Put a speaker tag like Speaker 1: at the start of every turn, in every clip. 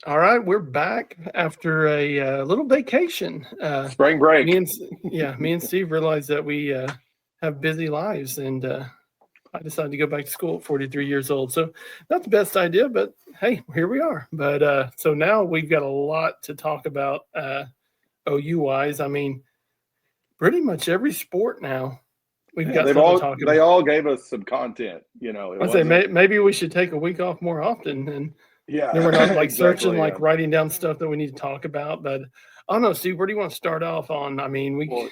Speaker 1: All right, we're back after a little vacation.
Speaker 2: Spring break.
Speaker 1: Me and Steve realized that we have busy lives, and I decided to go back to school at 43 years old. So not the best idea, but hey, here we are. But so now we've got a lot to talk about OU wise. I mean, pretty much every sport now we've
Speaker 2: Yeah,
Speaker 1: got something to talk
Speaker 2: they
Speaker 1: about.
Speaker 2: all gave us some content. It
Speaker 1: I say
Speaker 2: wasn't.
Speaker 1: maybe we should take a week off more often, and then
Speaker 2: Yeah,
Speaker 1: we're not like searching,
Speaker 2: exactly.
Speaker 1: like writing down stuff that we need to talk about. But I don't know, Steve, where do you want to start off on? I mean, we
Speaker 2: Well,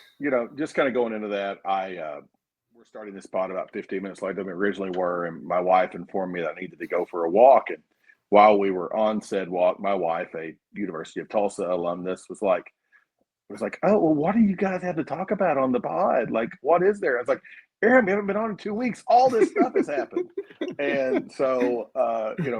Speaker 2: just kind of going into that, we're starting this pod about 15 minutes later than we originally were, and my wife informed me that I needed to go for a walk. And while we were on said walk, my wife, a University of Tulsa alumnus, was like, "Oh, well, what do you guys have to talk about on the pod? Like, what is there?" I was like, "Aaron, we haven't been on in 2 weeks. All this stuff has happened." And so,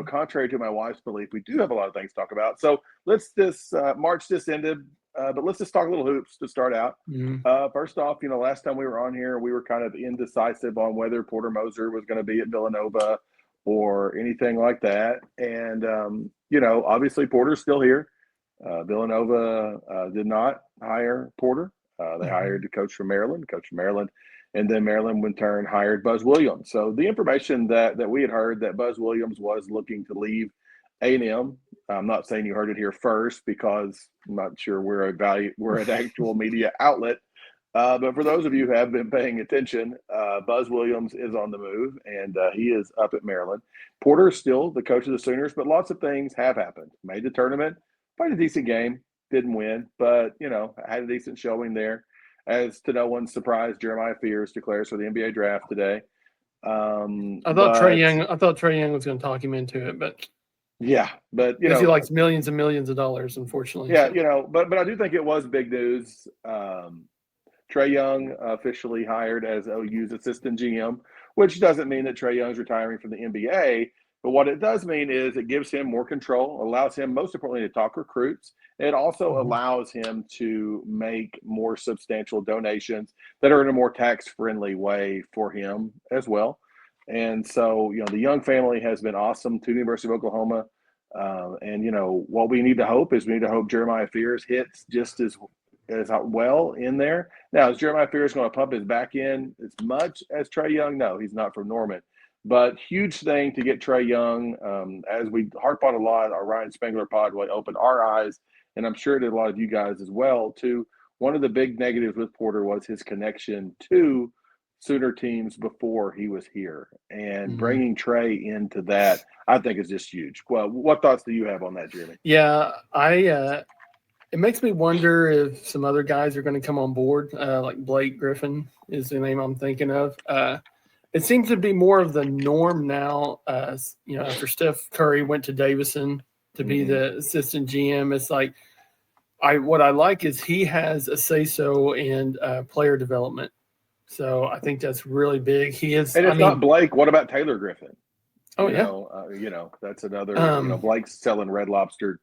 Speaker 2: contrary to my wife's belief, we do have a lot of things to talk about. So let's just March just ended, but let's just talk a little hoops to start out.
Speaker 1: mm,
Speaker 2: First off, last time we were on here, we were kind of indecisive on whether Porter Moser was going to be at Villanova or anything like that. And obviously Porter's still here. Villanova did not hire Porter. They hired the coach from Maryland, and then Maryland in turn hired Buzz Williams. So the information that we had heard that Buzz Williams was looking to leave A&M. I'm not saying you heard it here first because I'm not sure we're an actual media outlet. But for those of you who have been paying attention, Buzz Williams is on the move, and he is up at Maryland. Porter is still the coach of the Sooners, but lots of things have happened. Made the tournament, played a decent game, didn't win, but had a decent showing there. As to no one's surprise, Jeremiah Fears declares for the NBA draft today. But
Speaker 1: I thought Trey Young was going to talk him into it, but
Speaker 2: yeah, but
Speaker 1: because he likes millions and millions of dollars, unfortunately.
Speaker 2: yeah,
Speaker 1: So.
Speaker 2: but I do think it was big news. Trey Young officially hired as OU's assistant GM, which doesn't mean that Trey Young's retiring from the NBA. But what it does mean is it gives him more control, allows him, most importantly, to talk recruits. It also
Speaker 1: Mhm.
Speaker 2: allows him to make more substantial donations that are in a more tax-friendly way for him as well. And so, the Young family has been awesome to the University of Oklahoma. And what we need to hope is Jeremiah Fears hits just as well in there. Now, is Jeremiah Fears going to pump his back in as much as Trey Young? No, he's not from Norman. But huge thing to get Trey Young, as we harp on a lot, our Ryan Spangler pod will open our eyes, and I'm sure it did a lot of you guys as well, too. One of the big negatives with Porter was his connection to Sooner teams before he was here. And
Speaker 1: Mhm.
Speaker 2: bringing Trey into that, I think, is just huge. Well, what thoughts do you have on that, Jeremy?
Speaker 1: Yeah, it makes me wonder if some other guys are going to come on board, like Blake Griffin is the name I'm thinking of. It seems to be more of the norm now. After Steph Curry went to Davidson to be the assistant GM, it's like what I like is he has a say so in player development. So I think that's really big. He is.
Speaker 2: And
Speaker 1: I
Speaker 2: if not
Speaker 1: mean,
Speaker 2: Blake, what about Taylor Griffin?
Speaker 1: oh yeah.
Speaker 2: That's another.
Speaker 1: Um,
Speaker 2: Blake's selling Red Lobster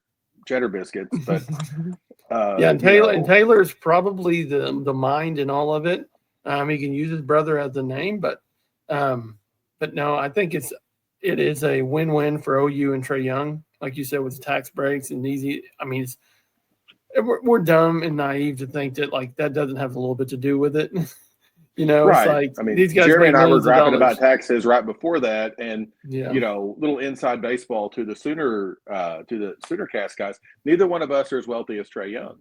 Speaker 2: cheddar biscuits, but
Speaker 1: yeah, and Taylor's probably the mind in all of it. He can use his brother as the name, but no, I think it is a win-win for OU and Trey Young, like you said, with tax breaks and easy. I mean, we're dumb and naive to think that like that doesn't have a little bit to do with it. It's
Speaker 2: right.
Speaker 1: like
Speaker 2: I mean,
Speaker 1: these guys
Speaker 2: Jeremy
Speaker 1: make
Speaker 2: and I were
Speaker 1: millions of
Speaker 2: griping about
Speaker 1: dollars.
Speaker 2: taxes right before that, and
Speaker 1: Yeah.
Speaker 2: little inside baseball to the Sooner cast guys. Neither one of us are as wealthy as Trey Young.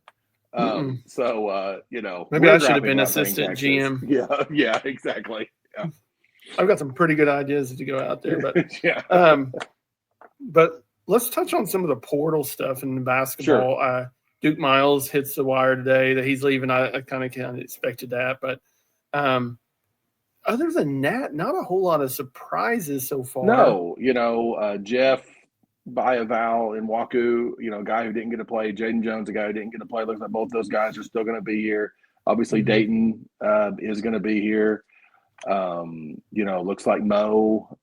Speaker 1: Maybe
Speaker 2: We're
Speaker 1: I should have
Speaker 2: griping
Speaker 1: been
Speaker 2: about paying
Speaker 1: assistant
Speaker 2: taxes.
Speaker 1: GM.
Speaker 2: Yeah, exactly. Yeah,
Speaker 1: I've got some pretty good ideas to go out there, but
Speaker 2: yeah,
Speaker 1: but let's touch on some of the portal stuff in
Speaker 2: sure.
Speaker 1: basketball. Duke Miles hits the wire today that he's leaving. I kind of expected that, but um, other than that, not a whole lot of surprises so far.
Speaker 2: No, Jeff Bayaval and Waku, guy who didn't get to play. Jaden Jones, a guy who didn't get to play. Looks like both those guys are still going to be here. Obviously,
Speaker 1: Mm-hmm.
Speaker 2: Dayton is going to be here. Looks like Mo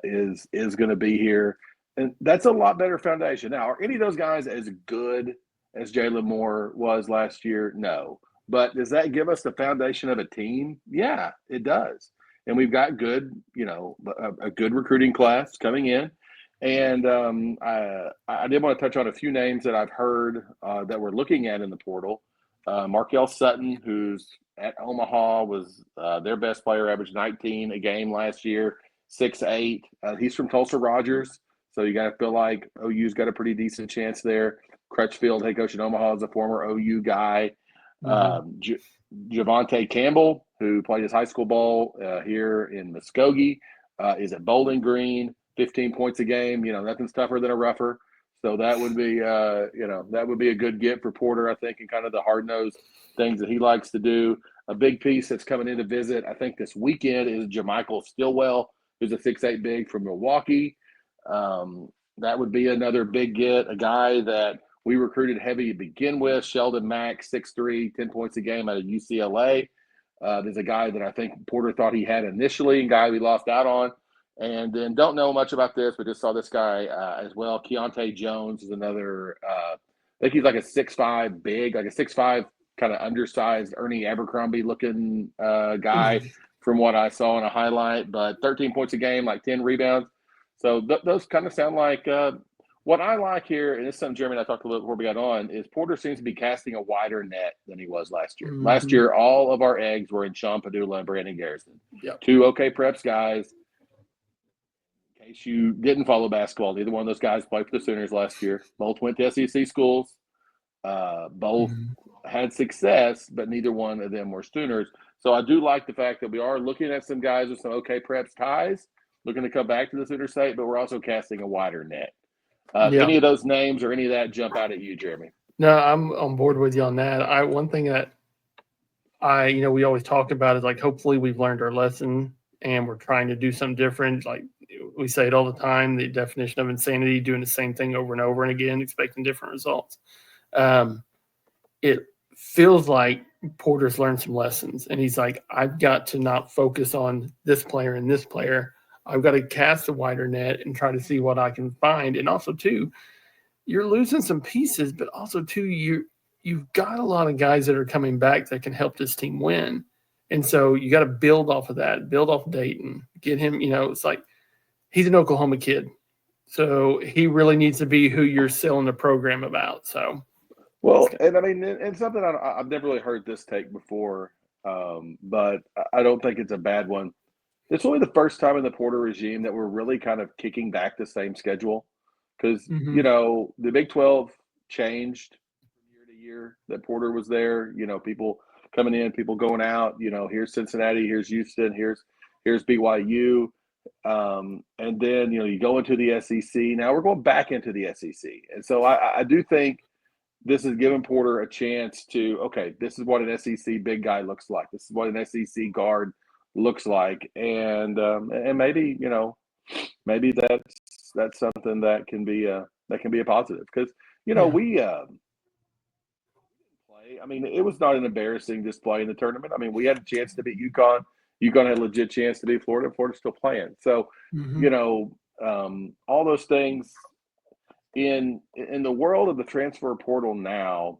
Speaker 2: is going to be here, and that's a lot better foundation. Now, are any of those guys as good as Jalen Moore was last year? No, but does that give us the foundation of a team? Yeah, it does. And we've got a good recruiting class coming in. And I did want to touch on a few names that I've heard that we're looking at in the portal. Markel Sutton, who's at Omaha, was their best player, averaged 19 a game last year, 6'8". He's from Tulsa Rogers, so you got to feel like OU's got a pretty decent chance there. Crutchfield, head coach at Omaha, is a former OU guy. Javante Campbell, who played his high school ball here in Muskogee, is at Bowling Green, 15 points a game. Nothing's tougher than a rougher. So that would be, that would be a good get for Porter, I think, and kind of the hard-nosed things that he likes to do. A big piece that's coming in to visit, I think, this weekend is Jamichael Stillwell, who's a 6'8" big from Milwaukee. That would be another big get, a guy that we recruited heavy to begin with. Sheldon Mack, 6'3", 10 points a game out of UCLA. There's a guy that I think Porter thought he had initially, a guy we lost out on. And then don't know much about this, but just saw this guy as well. Keontae Jones is another, I think he's like a 6'5" big, like a 6'5" kind of undersized Ernie Abercrombie looking guy from what I saw in a highlight, but 13 points a game, like 10 rebounds. So those kind of sound like what I like here, and this is something Jeremy and I talked a little before we got on, is Porter seems to be casting a wider net than he was last year.
Speaker 1: Mm-hmm.
Speaker 2: Last year, all of our eggs were in Sean Padula and Brandon Garrison.
Speaker 1: Yep.
Speaker 2: 2 OK Preps guys. In case you didn't follow basketball, neither one of those guys played for the Sooners last year. Both went to SEC schools. Both had success, but neither one of them were Sooners. So I do like the fact that we are looking at some guys with some OK Preps ties, looking to come back to the Sooner state, but we're also casting a wider net. Any of those names or any of that jump out at you, Jeremy?
Speaker 1: No, I'm on board with you on that. One thing that we always talk about is like, hopefully we've learned our lesson and we're trying to do something different. Like we say it all the time, the definition of insanity, doing the same thing over and over and again, expecting different results. It feels like Porter's learned some lessons and he's like, I've got to not focus on this player and this player. I've got to cast a wider net and try to see what I can find. And also, too, you're losing some pieces, but also, too, you've got a lot of guys that are coming back that can help this team win. And so you got to build off of that, build off Dayton, get him, it's like he's an Oklahoma kid. So he really needs to be who you're selling the program about. So,
Speaker 2: well, and I mean, it's something I've never really heard this take before, but I don't think it's a bad one. It's only the first time in the Porter regime that we're really kind of kicking back the same schedule because, the Big 12 changed from year to year that Porter was there. People coming in, people going out. Here's Cincinnati, here's Houston, here's BYU. And then, you go into the SEC. Now we're going back into the SEC. And so I do think this is giving Porter a chance to, okay, this is what an SEC big guy looks like. This is what an SEC guard looks like, and maybe maybe that's something that can be a positive because we didn't play. I mean, it was not an embarrassing display in the tournament. I mean, we had a chance to beat UConn. UConn had a legit chance to beat Florida. Florida's still playing. So all those things in the world of the transfer portal now.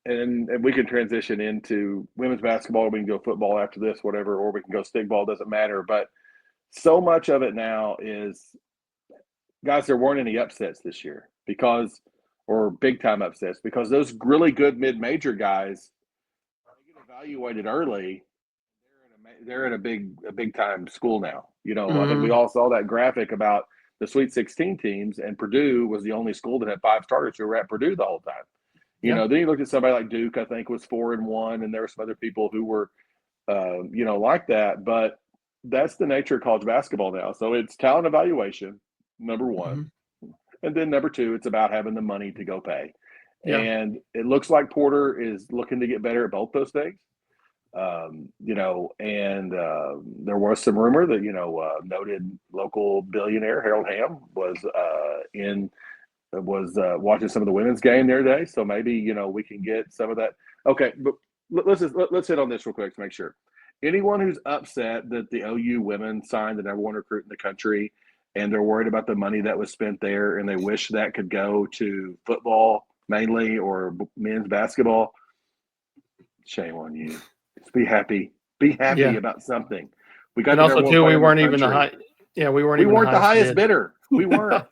Speaker 2: And we can transition into women's basketball, or we can go football after this, whatever, or we can go stickball, doesn't matter. But so much of it now is, guys, there weren't any upsets this year or big-time upsets, because those really good mid-major guys, they get evaluated early. They're in a big-time school now. I think we all saw that graphic about the Sweet 16 teams, and Purdue was the only school that had 5 starters who were at Purdue the whole time. Then you looked at somebody like Duke, I think was 4-1, and there were some other people who were, like that. But that's the nature of college basketball now. So it's talent evaluation, number one. And then number two, it's about having the money to go pay. Yeah. And it looks like Porter is looking to get better at both those things. There was some rumor that, noted local billionaire Harold Hamm was watching some of the women's game there today. So maybe, we can get some of that. Okay, but let's hit on this real quick to make sure. Anyone who's upset that the OU women signed the number 1 recruit in the country and they're worried about the money that was spent there and they wish that could go to football mainly or men's basketball, shame on you. Just be happy. Be happy about something. We got.
Speaker 1: And also, too, we weren't even the high. Yeah, we weren't
Speaker 2: We
Speaker 1: even
Speaker 2: weren't the highest
Speaker 1: bid.
Speaker 2: bidder. We weren't.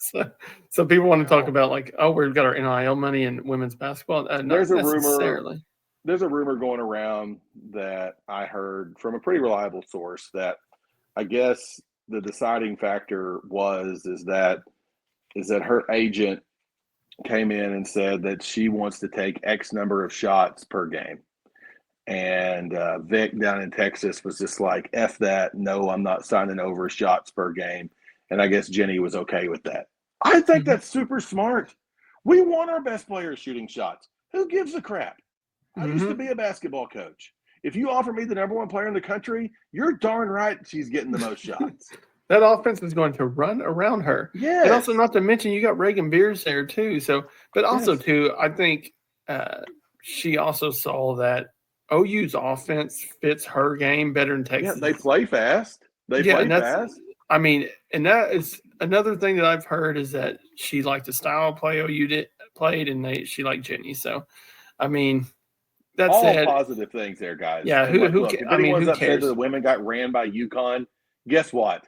Speaker 1: So people want to talk about like, oh, we've got our NIL money in women's basketball. Not
Speaker 2: There's a
Speaker 1: necessarily.
Speaker 2: rumor going around that I heard from a pretty reliable source that I guess the deciding factor is that her agent came in and said that she wants to take X number of shots per game. And Vic down in Texas was just like, F that. No, I'm not signing over shots per game. And I guess Jenny was okay with that. I think that's super smart. We want our best players shooting shots. Who gives a crap? I used to be a basketball coach. If you offer me the number one player in the country, you're darn right she's getting the most shots.
Speaker 1: That offense is going to run around her.
Speaker 2: Yes.
Speaker 1: And also, not to mention, you got Reagan Beers there too. So, but also too, I think she also saw that OU's offense fits her game better than Texas.
Speaker 2: Yeah, they play fast. They play fast.
Speaker 1: I mean, and that is another thing that I've heard is that she liked the style of play OU played, and she liked Jenny. So, I mean, that's
Speaker 2: all positive things there, guys.
Speaker 1: Yeah,
Speaker 2: look, if anyone's upset that the women got ran by UConn, guess what?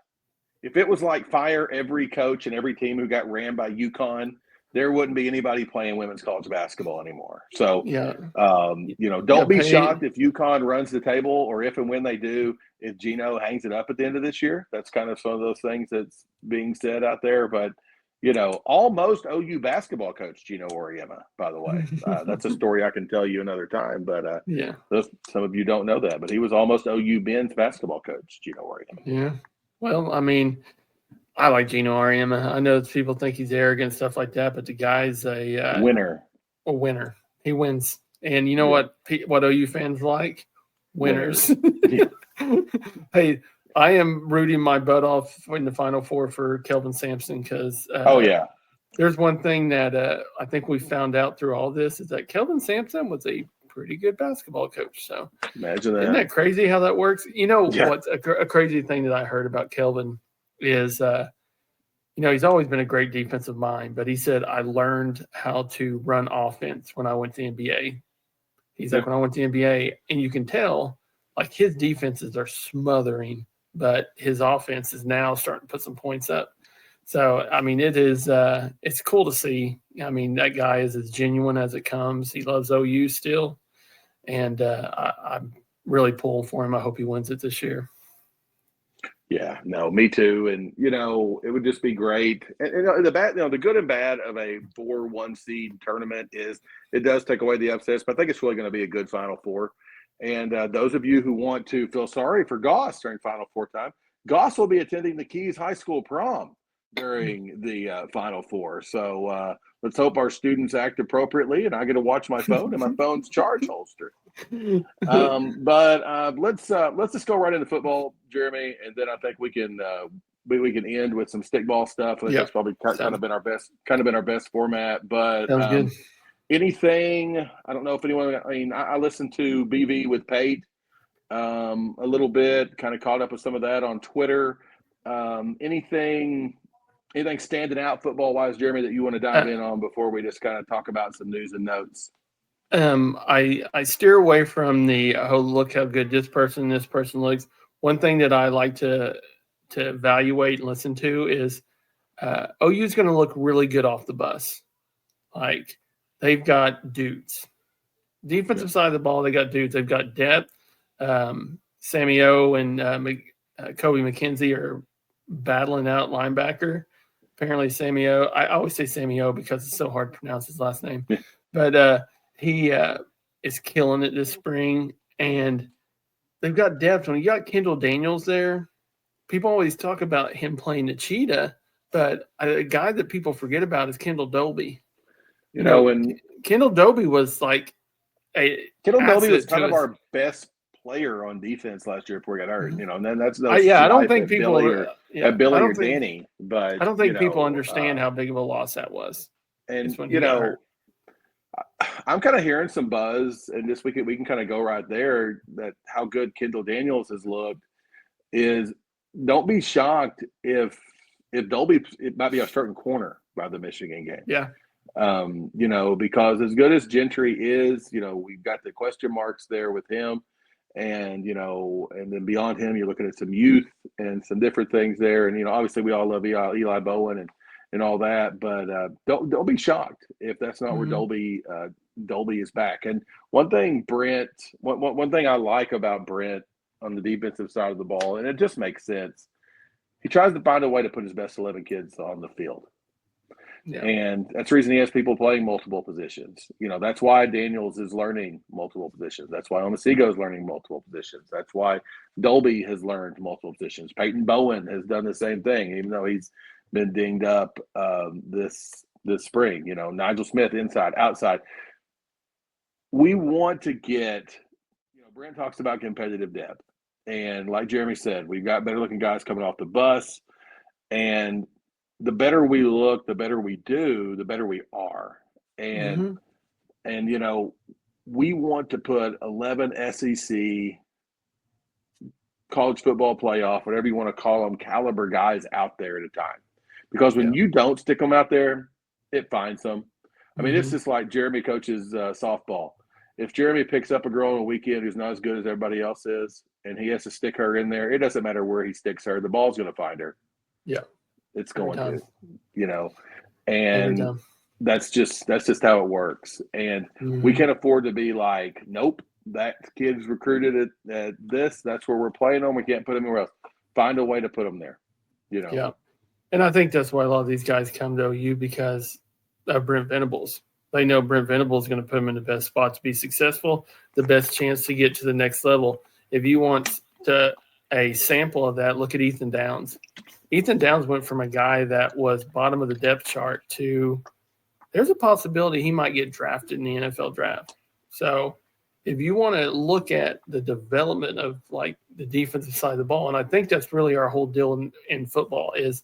Speaker 2: If it was like fire every coach and every team who got ran by UConn, there wouldn't be anybody playing women's college basketball anymore. So, don't be shocked if UConn runs the table, or if and when they do, if Gino hangs it up at the end of this year. That's kind of some of those things that's being said out there. But, almost OU basketball coach Gino Auriemma, by the way. That's a story I can tell you another time. But some of you don't know that. But he was almost OU men's basketball coach, Gino Auriemma.
Speaker 1: Yeah. Well, I mean, I like Gino Auriemma. I know people think he's arrogant and stuff like that, but the guy's a
Speaker 2: winner.
Speaker 1: A winner. He wins. And you know what OU fans like? Winners. Hey, I am rooting my butt off in the Final Four for Kelvin Sampson because there's one thing that I think we found out through all this is that Kelvin Sampson was a pretty good basketball coach. So
Speaker 2: imagine that.
Speaker 1: Isn't that crazy how that works? What's a crazy thing that I heard about Kelvin is, he's always been a great defensive mind, but he said, I learned how to run offense when I went to NBA. He's like, when I went to NBA, and you can tell, like, his defenses are smothering, but his offense is now starting to put some points up. So, I mean, it's cool to see. I mean, that guy is as genuine as it comes. He loves OU still. And I'm really pulling for him. I hope he wins it this year.
Speaker 2: Yeah, no, me too. And, it would just be great. And the good and bad of a 4-1 seed tournament is it does take away the upsets, but I think it's really going to be a good Final Four. And those of you who want to feel sorry for Goss during Final Four time, Goss will be attending the Keys High School prom during the Final Four. So let's hope our students act appropriately, and I get to watch my phone, and my phone's charge holster. But let's just go right into football, Jeremy, and then I think we can end with some stickball stuff. That's probably kind of been our best format. But anything, I don't know if anyone. I mean, I listened to BV with Pate a little bit, kind of caught up with some of that on Twitter. Anything standing out football-wise, Jeremy, that you want to dive in on before we just kind of talk about some news and notes?
Speaker 1: I steer away from the look how good this person looks. One thing that I like to evaluate and listen to is OU is going to look really good off the bus. Like they've got dudes. Defensive side of the ball, they got dudes. They've got depth. Sammy O and Kobe McKenzie are battling out linebacker. Apparently, Sammy O. I always say Sammy O because it's so hard to pronounce his last name. But he is killing it this spring, and they've got depth. When you got Kendall Daniels there, people always talk about him playing the cheetah, but a guy that people forget about is Kendall Dobie. And Kendall Dobie was like
Speaker 2: Kendall Dobie was kind of our best player on defense last year before he got hurt. And then that's I
Speaker 1: don't think people
Speaker 2: Billy or Danny, but
Speaker 1: I don't think people understand how big of a loss that was.
Speaker 2: And I'm kind of hearing some buzz, and this week we can kind of go right there that how good Kendall Daniels has looked is. Don't be shocked if Dolby it might be a certain corner by the Michigan game.
Speaker 1: Yeah.
Speaker 2: Because as good as Gentry is, we've got the question marks there with him. And, and then beyond him, you're looking at some youth and some different things there. And, obviously we all love Eli Bowen and all that, but don't be shocked if that's not where Dolby is back. And one thing one thing I like about Brent on the defensive side of the ball, and it just makes sense, he tries to find a way to put his best 11 kids on the field. Yeah. And that's the reason he has people playing multiple positions. That's why Daniels is learning multiple positions. That's why Omosigho is learning multiple positions. That's why Dolby has learned multiple positions. Peyton Bowen has done the same thing, even though he's been dinged up this spring. Nigel Smith, inside, outside. We want to get, Brent talks about competitive depth. And like Jeremy said, we've got better looking guys coming off the bus. And the better we look, the better we do, the better we are. And we want to put 11 SEC college football playoff, whatever you want to call them, caliber guys out there at a time. Because when you don't stick them out there, it finds them. I mean, it's just like Jeremy coaches softball. If Jeremy picks up a girl on a weekend who's not as good as everybody else is, and he has to stick her in there, it doesn't matter where he sticks her. The ball's going to find her.
Speaker 1: Yeah.
Speaker 2: It's going to, and that's just how it works. And we can't afford to be like, nope, that kid's recruited at this. That's where we're playing them. We can't put them anywhere else. Find a way to put them there,
Speaker 1: Yeah. And I think that's why a lot of these guys come to OU, because of Brent Venables. They know Brent Venables is going to put them in the best spot to be successful, the best chance to get to the next level. If you want a sample of that, look at Ethan Downs. Ethan Downs went from a guy that was bottom of the depth chart to there's a possibility he might get drafted in the NFL draft. So if you want to look at the development of like the defensive side of the ball, and I think that's really our whole deal in football is,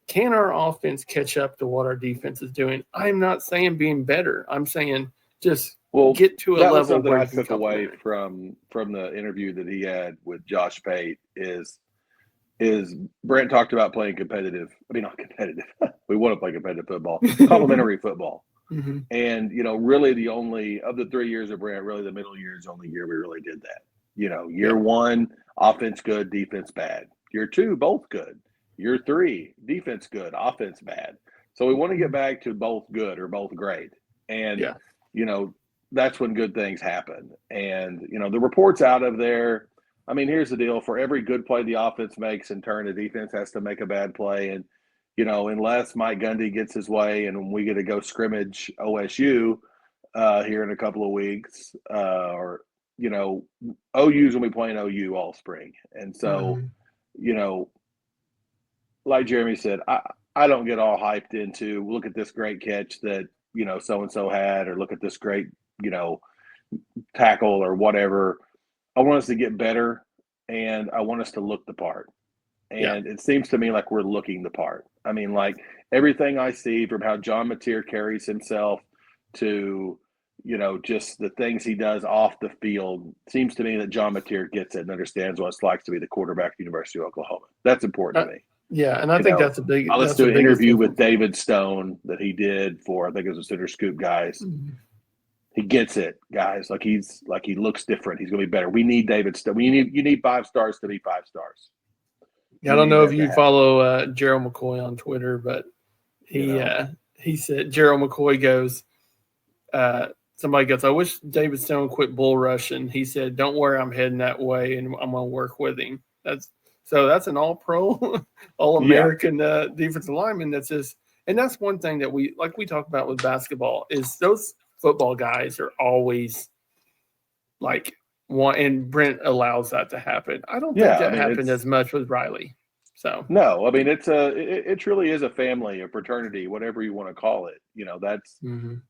Speaker 1: can our offense catch up to what our defense is doing? I'm not saying being better. I'm saying just get to a level where
Speaker 2: I took away from the interview that he had with Josh Pate is Brent talked about playing competitive. I mean, not competitive. We want to play competitive football, complementary football. And, really the only of the 3 years of Brent, really the middle year is the only year we really did that. Year one, offense good, defense bad. Year two, both good. Year three, defense good, offense bad. So we want to get back to both good or both great. And, that's when good things happen. And, the reports out of there, I mean, here's the deal. For every good play the offense makes in turn, the defense has to make a bad play. And, unless Mike Gundy gets his way and we get to go scrimmage OSU here in a couple of weeks, OU's going to be playing OU all spring. And so, like Jeremy said, I don't get all hyped into look at this great catch that, so-and-so had, or look at this great, tackle or whatever. I want us to get better, and I want us to look the part. And it seems to me like we're looking the part. I mean, like everything I see from how John Mateer carries himself to, just the things he does off the field, seems to me that John Mateer gets it and understands what it's like to be the quarterback at the University of Oklahoma. That's important to me.
Speaker 1: Yeah, and I think that's a big –
Speaker 2: I listened to an interview with David Stone that he did for, I think it was the Center Scoop guys. He gets it, guys. Like he looks different. He's going to be better. We need David Stone. You need 5 stars to be 5 stars.
Speaker 1: I don't know if you follow Gerald McCoy on Twitter, but he said Gerald McCoy goes, somebody goes, I wish David Stone quit bull rushing. He said, don't worry, I'm heading that way, and I'm going to work with him. That's an all-pro, all-American defensive lineman. That's just, and that's one thing that we talk about with basketball is those football guys are always like one, and Brent allows that to happen. I don't think that happened as much with Riley. So
Speaker 2: no, I mean it truly is a family, a fraternity, whatever you want to call it.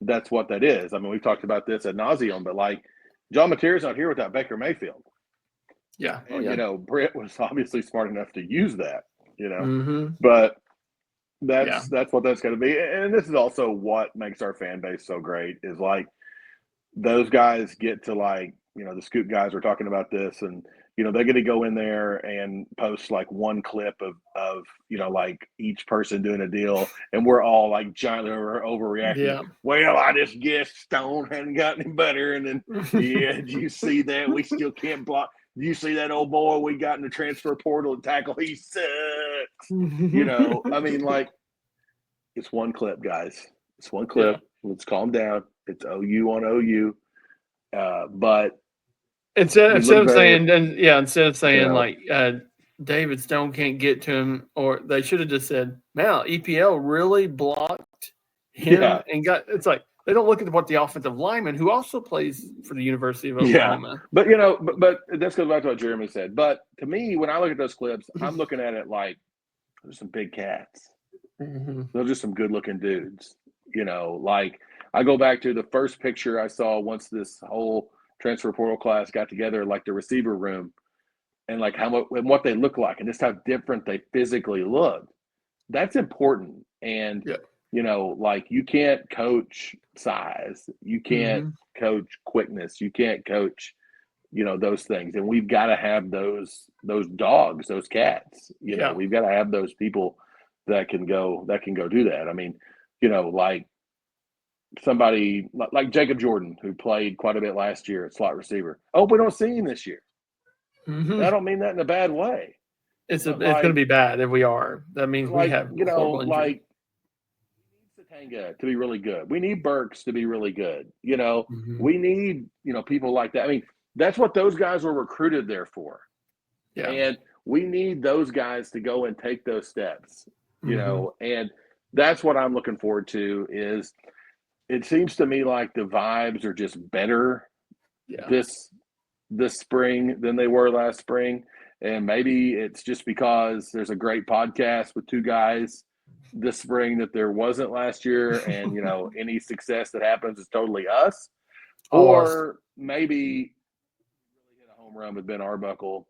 Speaker 2: That's what that is. I mean, we've talked about this ad nauseum, but like John Mateer's not here without Baker Mayfield.
Speaker 1: Yeah.
Speaker 2: And, Brent was obviously smart enough to use that, but that's what that's going to be. And this is also what makes our fan base so great is like those guys get to like, the Scoop guys are talking about this and, they're going to go in there and post like one clip of like each person doing a deal. And we're all like giantly overreacting.
Speaker 1: Yeah.
Speaker 2: Well, I just guess Stone hadn't gotten any better. And then, did you see that? We still can't block. you see that old boy we got in the transfer portal and tackle? He sucks. You know, I mean, like, it's one clip, guys. It's one clip. Yeah. Let's calm down. It's OU on OU. But
Speaker 1: instead of saying, David Stone can't get to him, or they should have just said, "Man, EPL really blocked him and got." It's like they don't look at what the offensive lineman, who also plays for the University of Oklahoma.
Speaker 2: Yeah. But you know, but this goes back to what Jeremy said. But to me, when I look at those clips, I'm looking at it like there's some big cats. Mm-hmm. Those are some good-looking dudes. You know, like I go back to the first picture I saw once this whole transfer portal class got together, like the receiver room. And like what they look like, and just how different they physically look. That's important. And you know, like you can't coach size, you can't coach quickness, you can't coach, you know, those things. And we've got to have those dogs, those cats. You know, we've got to have those people that can go do that. I mean, you know, like somebody like Jacob Jordan, who played quite a bit last year at slot receiver. Oh, we don't see him this year. Mm-hmm. I don't mean that in a bad way.
Speaker 1: It's going to be bad if we are. That means we have,
Speaker 2: you know, like we need Satanga to be really good. We need Burks to be really good. You know, we need, you know, people like that. I mean, that's what those guys were recruited there for. Yeah. And we need those guys to go and take those steps, you know, and that's what I'm looking forward to. Is it seems to me like the vibes are just better this spring than they were last spring. And maybe it's just because there's a great podcast with two guys this spring that there wasn't last year. And, you know, any success that happens is totally us. Or maybe really hit a home run with Ben Arbuckle,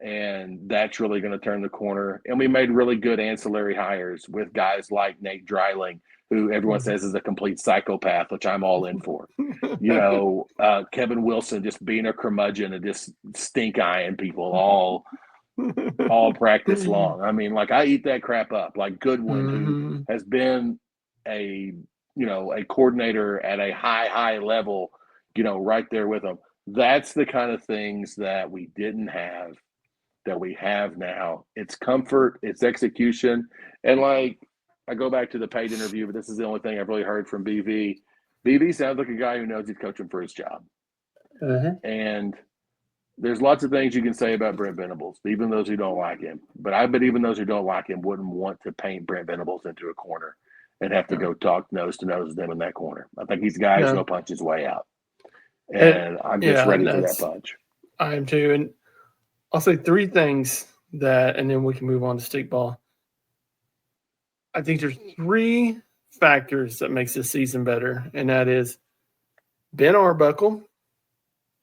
Speaker 2: and that's really going to turn the corner. And we made really good ancillary hires with guys like Nate Dreiling, who everyone says is a complete psychopath, which I'm all in for. You know, Kevin Wilson just being a curmudgeon and just stink-eyeing people all practice long. I mean, like, I eat that crap up. Like Goodwin, who has been a coordinator at a high level, you know, right there with them. That's the kind of things that we didn't have that we have now. It's comfort, it's execution. And like, I go back to the paid interview, but this is the only thing I've really heard from BV. BV sounds like a guy who knows he's coaching for his job. And there's lots of things you can say about Brent Venables, even those who don't like him. But I bet even those who don't like him wouldn't want to paint Brent Venables into a corner and have to go talk nose to nose with them in that corner. I think he's a guy who's going to punch his way out. And I'm just ready for that punch.
Speaker 1: I am too. And I'll say three things and then we can move on to stickball. I think there's three factors that makes this season better, and that is Ben Arbuckle,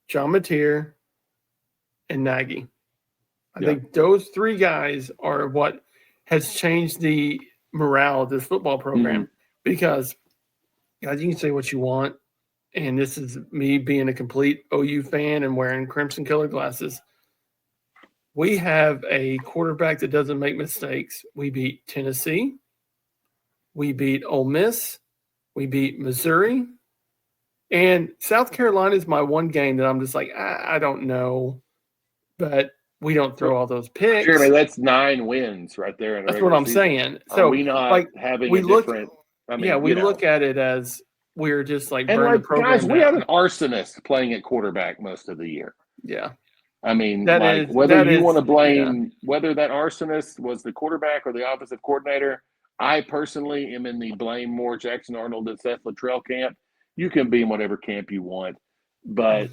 Speaker 1: John Mateer, and Nagy. I think those three guys are what has changed the morale of this football program because, guys, you can say what you want, and this is me being a complete OU fan and wearing crimson colored glasses. We have a quarterback that doesn't make mistakes. We beat Tennessee. We beat Ole Miss. We beat Missouri. And South Carolina is my one game that I'm just like, I don't know. But we don't throw all those picks.
Speaker 2: Jeremy, that's 9 wins right there.
Speaker 1: That's what I'm saying. So
Speaker 2: are we not having a different –
Speaker 1: we look at it as we're just like
Speaker 2: burning
Speaker 1: the program
Speaker 2: guys,
Speaker 1: down.
Speaker 2: We had an arsonist playing at quarterback most of the year.
Speaker 1: Yeah.
Speaker 2: I mean, whether you want to blame whether that arsonist was the quarterback or the offensive coordinator, I personally am in the blame more Jackson Arnold and Seth Luttrell camp. You can be in whatever camp you want, but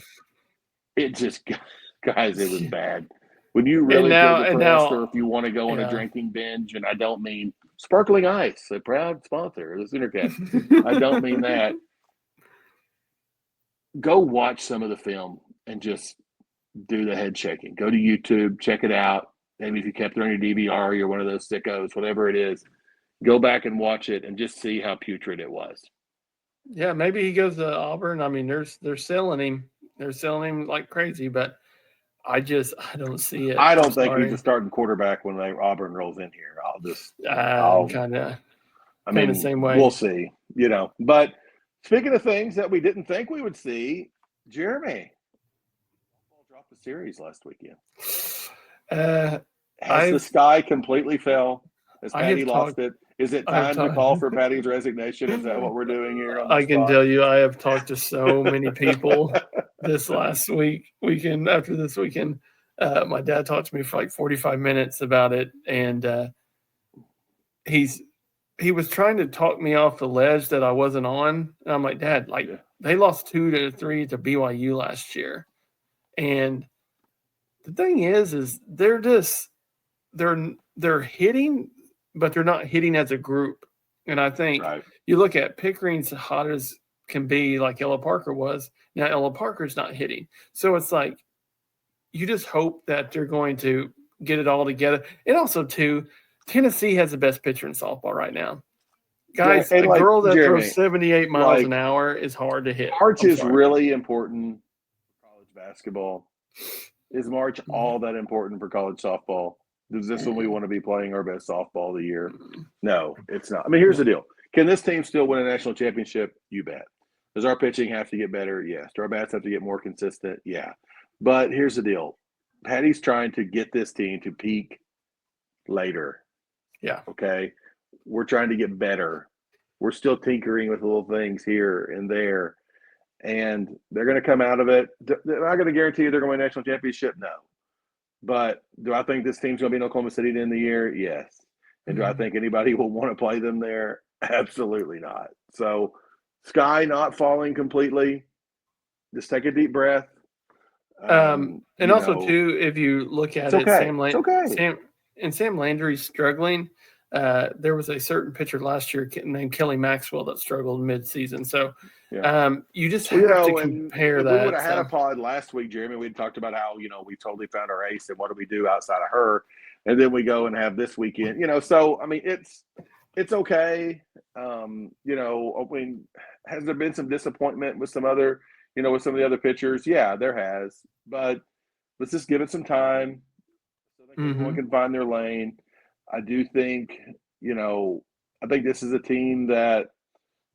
Speaker 2: it just, guys, it was bad. When you really feel depressed or if you want to go on a drinking binge, and I don't mean Sparkling Ice, a proud sponsor of the Sooner Cast. I don't mean that. Go watch some of the film and just do the head shaking. Go to YouTube, check it out. Maybe if you kept it on your DVR, you're one of those sickos, whatever it is. Go back and watch it and just see how putrid it was.
Speaker 1: Yeah, maybe he goes to Auburn. I mean, they're selling him. They're selling him like crazy, but I don't see it.
Speaker 2: I don't think he's a starting quarterback when Auburn rolls in here. I'll
Speaker 1: kind of the same way.
Speaker 2: We'll see, you know. But speaking of things that we didn't think we would see, Jeremy, dropped the series last weekend?
Speaker 1: Uh,
Speaker 2: Has the sky completely fell? Has
Speaker 1: I have
Speaker 2: Patty lost
Speaker 1: talked.
Speaker 2: it? Is it
Speaker 1: I have
Speaker 2: time to
Speaker 1: talked.
Speaker 2: call for Patty's resignation? Is that what we're doing here on the
Speaker 1: I can
Speaker 2: spot?
Speaker 1: tell you, I have talked to so many people this last weekend. After this weekend, my dad talked to me for like 45 minutes about it, and he was trying to talk me off the ledge that I wasn't on. And I'm like, Dad, like they lost 2-3 to BYU last year, and the thing is they're hitting, but they're not hitting as a group. And I think you look at Pickering's hot as can be, like Ella Parker was. Now Ella Parker's not hitting, so it's like you just hope that they're going to get it all together. And also, too, Tennessee has the best pitcher in softball right now. Guys,
Speaker 2: and
Speaker 1: a
Speaker 2: like,
Speaker 1: girl that
Speaker 2: Jeremy,
Speaker 1: throws 78 miles
Speaker 2: like,
Speaker 1: an hour is hard to hit.
Speaker 2: March is really important for college basketball. Is March all that important for college softball? Is this when we want to be playing our best softball of the year? No, it's not. I mean, here's the deal. Can this team still win a national championship? You bet. Does our pitching have to get better? Yes. Do our bats have to get more consistent? Yeah. But here's the deal. Patty's trying to get this team to peak later.
Speaker 1: Yeah.
Speaker 2: Okay. We're trying to get better. We're still tinkering with little things here and there. And they're going to come out of it. They're not going to guarantee you they're going to win a national championship? No. But do I think this team's going to be in Oklahoma City at the end of the year? Yes. And do I think anybody will want to play them there? Absolutely not. So, sky not falling completely. Just take a deep breath.
Speaker 1: And also, too, if you look at it,
Speaker 2: okay.
Speaker 1: Sam Landry's struggling. There was a certain pitcher last year named Kelly Maxwell that struggled mid-season. So you just have to compare that.
Speaker 2: We would have had a pod last week, Jeremy. We'd talked about how, we totally found our ace and what do we do outside of her. And then we go and have this weekend, so, I mean, it's okay. I mean, has there been some disappointment with some other, with some of the other pitchers? Yeah, there has. But let's just give it some time so that everyone can find their lane. I do think, I think this is a team that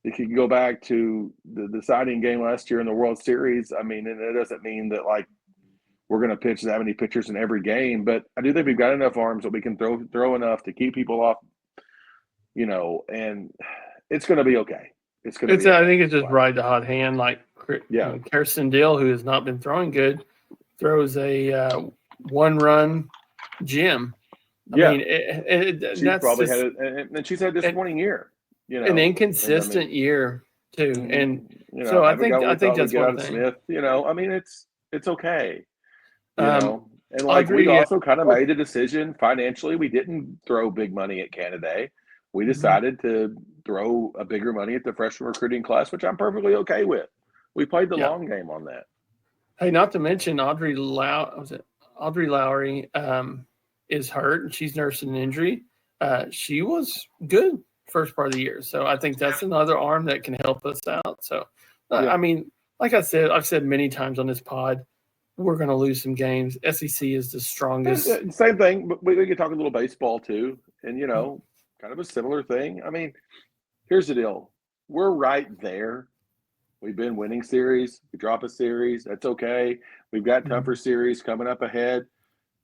Speaker 2: if you can go back to the deciding game last year in the World Series, I mean, and it doesn't mean that, like, we're going to pitch that many pitchers in every game, but I do think we've got enough arms that we can throw enough to keep people off, and it's going to be okay. It's going to be okay.
Speaker 1: I think it's just right to hot hand, like Kirsten Dill, who has not been throwing good, throws a one-run gem. I mean,
Speaker 2: she's probably had it, and she's had a disappointing year.
Speaker 1: An inconsistent year too, and so I think that's one thing.
Speaker 2: Smith, I mean, it's okay. And like we also kind of made a decision financially. We didn't throw big money at Canada. We decided to throw a bigger money at the freshman recruiting class, which I'm perfectly okay with. We played the long game on that.
Speaker 1: Hey, not to mention Audrey Lowry is hurt and she's nursing an injury. She was good first part of the year, so I think that's another arm that can help us out. So, I mean, like I've said many times on this pod, we're going to lose some games. SEC is the strongest.
Speaker 2: Same thing, but we can talk a little baseball too, and kind of a similar thing. I mean, here's the deal: we're right there. We've been winning series. We drop a series, that's okay. We've got tougher series coming up ahead,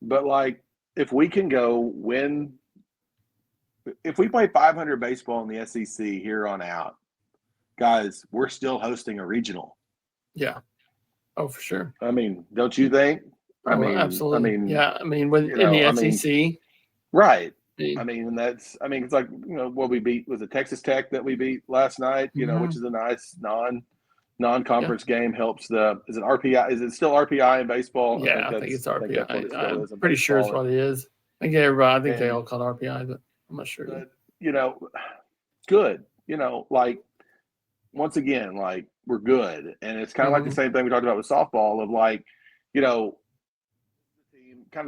Speaker 2: but like if we can go win. If we play 500 baseball in the SEC here on out, guys, we're still hosting a regional.
Speaker 1: Yeah. Oh, for sure.
Speaker 2: I mean, don't you think?
Speaker 1: Absolutely. In the SEC.
Speaker 2: Right. I mean, it's like, what we beat was it Texas Tech that we beat last night, which is a nice non-conference game, helps is it RPI? Is it still RPI in baseball?
Speaker 1: Yeah, I think it's RPI. I'm pretty sure it's what it is. I think they all call it RPI, but I'm not sure.
Speaker 2: But, good. Like, once again, like, we're good. And it's kind of like the same thing we talked about with softball of like, kind of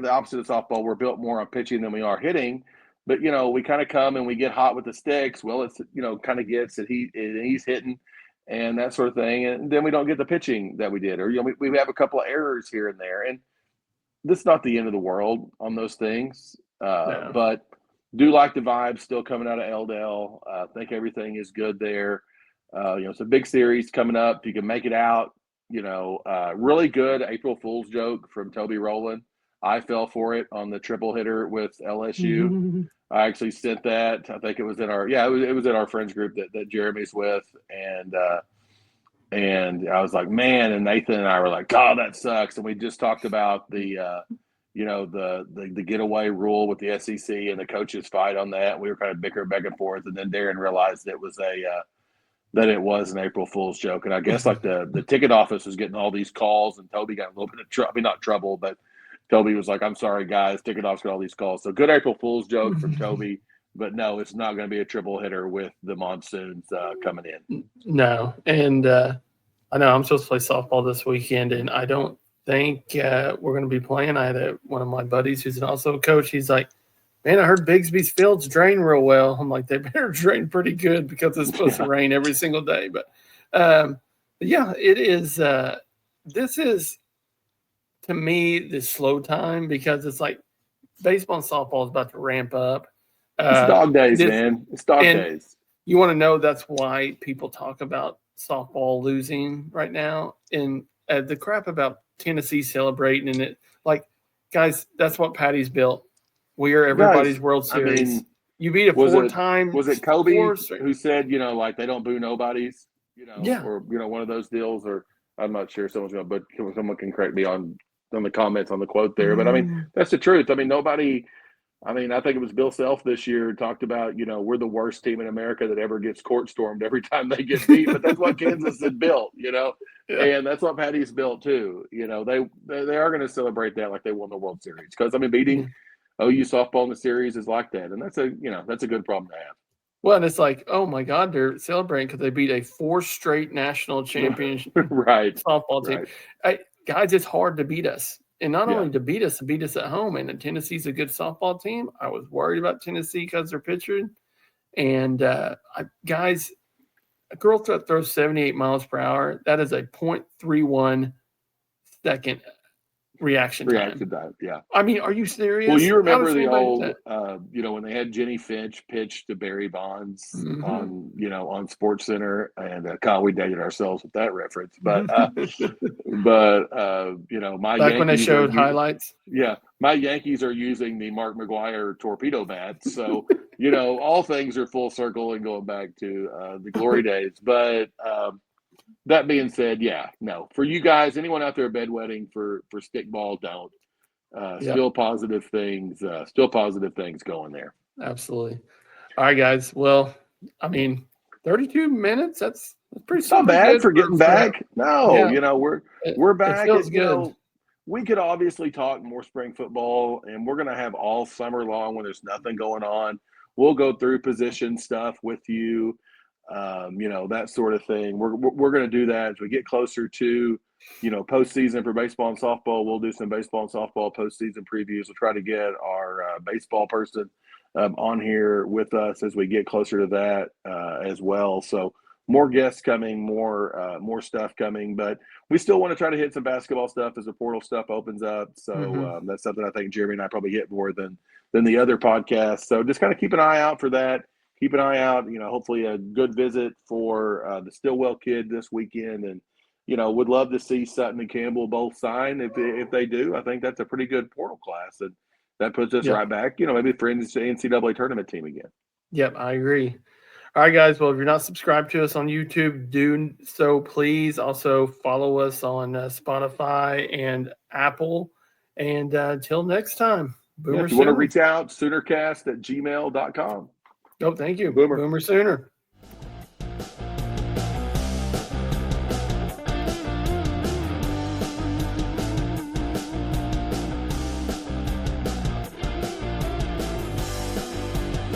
Speaker 2: the opposite of softball. We're built more on pitching than we are hitting. But, we kind of come and we get hot with the sticks. Well, it's, kind of gets that he's hitting and that sort of thing. And then we don't get the pitching that we did. Or, we have a couple of errors here and there. And this is not the end of the world on those things. But do like the vibe still coming out of Eldell. I think everything is good there. It's a big series coming up. If you can make it out, Really good April Fool's joke from Toby Rowland. I fell for it on the triple hitter with LSU. I actually sent that. I think it was in it was in our friends group that Jeremy's with, and I was like, man, and Nathan and I were like, God, that sucks. And we just talked about the getaway rule with the SEC and the coaches fight on that. We were kind of bickering back and forth, and then Darren realized it was an April Fool's joke. And I guess like the ticket office was getting all these calls, and Toby got a little bit of trouble. I mean, not trouble, but Toby was like, I'm sorry, guys, ticket office got all these calls. So good April Fool's joke from Toby. But no, it's not going to be a triple hitter with the monsoons coming in.
Speaker 1: No. And I know I'm supposed to play softball this weekend, and I don't think we're going to be playing. I had one of my buddies who's also a coach. He's like, man, I heard Bigsby's fields drain real well. I'm like, they better drain pretty good because it's supposed to rain every single day. But yeah, it is. This is, to me, the slow time because it's like baseball and softball is about to ramp up.
Speaker 2: It's dog days, man. It's dog days.
Speaker 1: You want to know that's why people talk about softball losing right now, and the crap about Tennessee celebrating and it. Like, guys, that's what Patty's built. We are everybody's World Series. I mean, you beat a four-time.
Speaker 2: Was it Kobe who said, like they don't boo nobodies, or one of those deals, or I'm not sure someone can correct me on the comments on the quote there, but I mean that's the truth. I mean I think it was Bill Self this year talked about, we're the worst team in America that ever gets court stormed every time they get beat, but that's what Kansas had built, Yeah. And that's what Patty's built too. They are going to celebrate that like they won the World Series because beating OU softball in the series is like that, and that's a good problem to have.
Speaker 1: Well, and it's like, oh my God, they're celebrating because they beat a 4 straight national championship softball team. Guys, it's hard to beat us. And not only to beat us at home. And Tennessee's a good softball team. I was worried about Tennessee because they're pitching. And guys, a girl that throws 78 miles per hour, that is a 0.31 second reaction time.
Speaker 2: Yeah.
Speaker 1: I mean, are you serious?
Speaker 2: Well, you remember the old, when they had Jenny Finch pitch to Barry Bonds on Sports Center, and God, we dated ourselves with that reference. But, my
Speaker 1: back when they showed highlights.
Speaker 2: Yeah, my Yankees are using the Mark McGwire torpedo bats, so all things are full circle and going back to the glory days. But that being said, for you guys, anyone out there bedwetting for stickball, don't. Still positive things going there.
Speaker 1: Absolutely. All right, guys. Well, 32 minutes. That's pretty
Speaker 2: not bad for getting back. No, we're back.
Speaker 1: It feels good.
Speaker 2: We could obviously talk more spring football, and we're going to have all summer long when there's nothing going on. We'll go through position stuff with you. That sort of thing. We're going to do that as we get closer to, postseason for baseball and softball. We'll do some baseball and softball postseason previews. We'll try to get our baseball person on here with us as we get closer to that as well. So more guests coming, more stuff coming, but we still want to try to hit some basketball stuff as the portal stuff opens up. So that's something I think Jeremy and I probably hit more than the other podcasts. So just kind of keep an eye out for that. Keep an eye out, hopefully a good visit for the Stillwell kid this weekend. And, would love to see Sutton and Campbell both sign. If they do, I think that's a pretty good portal class. And that puts us right back, maybe for the NCAA tournament team again.
Speaker 1: Yep, I agree. All right, guys. Well, if you're not subscribed to us on YouTube, do so please. Also follow us on Spotify and Apple. And until next time,
Speaker 2: Boomer Sooner. If you want to reach out, Soonercast@gmail.com.
Speaker 1: Oh, thank you.
Speaker 2: Boomer.
Speaker 1: Boomer Sooner.